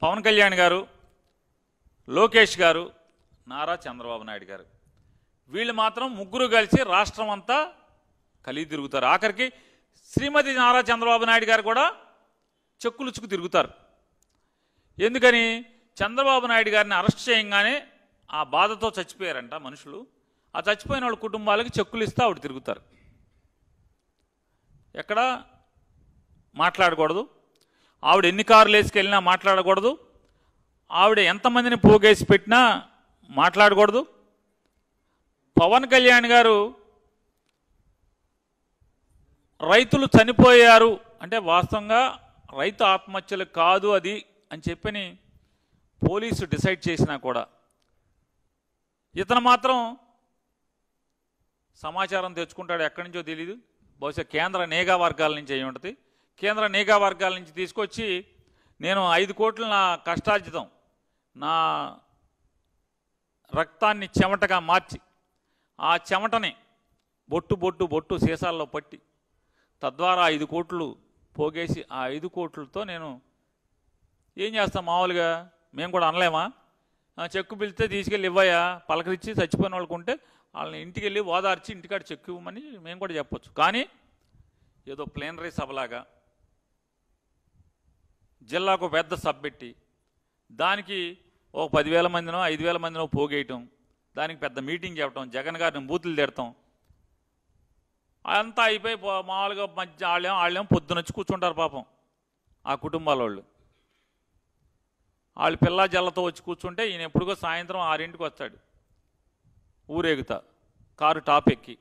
పవన్ కళ్యాణ్ గారు, లోకేష్ గారు, నారా చంద్రబాబు నాయుడు గారు, వీళ్ళు మాత్రం ముగ్గురు కలిసి రాష్ట్రం అంతా కలిగి తిరుగుతారు. ఆఖరికి శ్రీమతి నారా చంద్రబాబు నాయుడు గారు కూడా చెక్కులుచ్చుకు తిరుగుతారు. ఎందుకని? చంద్రబాబు నాయుడు గారిని అరెస్ట్ చేయగానే ఆ బాధతో చచ్చిపోయారంట మనుషులు. ఆ చచ్చిపోయిన వాళ్ళ కుటుంబాలకి చెక్కులు ఇస్తే ఆవిడ తిరుగుతారు. ఎక్కడ మాట్లాడకూడదు, ఆవిడ ఎన్ని కార్లు వేసుకెళ్ళినా మాట్లాడకూడదు, ఆవిడ ఎంతమందిని పోగేసి పెట్టినా మాట్లాడకూడదు. పవన్ కళ్యాణ్ గారు రైతులు చనిపోయారు అంటే వాస్తవంగా రైతు ఆత్మహత్యలు కాదు అది అని చెప్పని పోలీసు డిసైడ్ చేసినా కూడా ఇతను మాత్రం సమాచారం తెచ్చుకుంటాడు. ఎక్కడి నుంచో తెలియదు, బహుశా కేంద్ర నిఘా వర్గాల నుంచి అయి ఉంటుంది. కేంద్ర నిఘా వర్గాల నుంచి తీసుకొచ్చి నేను 5 కోట్లు నా కష్టార్జితం, నా రక్తాన్ని చెమటగా మార్చి ఆ చెమటని బొట్టు బొట్టు బొట్టు సీసాల్లో పట్టి తద్వారా 5 కోట్లు పోగేసి ఆ 5 కోట్లతో నేను ఏం చేస్తాం? మామూలుగా మేము కూడా అనలేమా? చెక్కు పిలిస్తే తీసుకెళ్ళి ఇవ్వయా, పలకరించి చచ్చిపోయిన వాళ్ళకు ఉంటే వాళ్ళని ఇంటికి వెళ్ళి ఓదార్చి ఇంటికాడ చెక్కు ఇవ్వమని మేము కూడా చెప్పొచ్చు. కానీ ఏదో ప్లేనరీ సభలాగా జిల్లాకు పెద్ద సభ పెట్టి దానికి ఒక 10,000 మందినో 5,000 మందినో పోగేయటం, దానికి పెద్ద మీటింగ్ చెప్పడం, జగన్ గారిని బూతులు తిడతాం, అంతా అయిపోయి మామూలుగా మధ్య వాళ్ళేమో పొద్దునొచ్చి కూర్చుంటారు పాపం ఆ కుటుంబాల వాళ్ళు. వాళ్ళు పిల్ల జల్లతో వచ్చి కూర్చుంటే ఈయన ఎప్పుడుగో సాయంత్రం 6ంటికి వస్తాడు ఊరేగుతా కారు టాప్ ఎక్కి.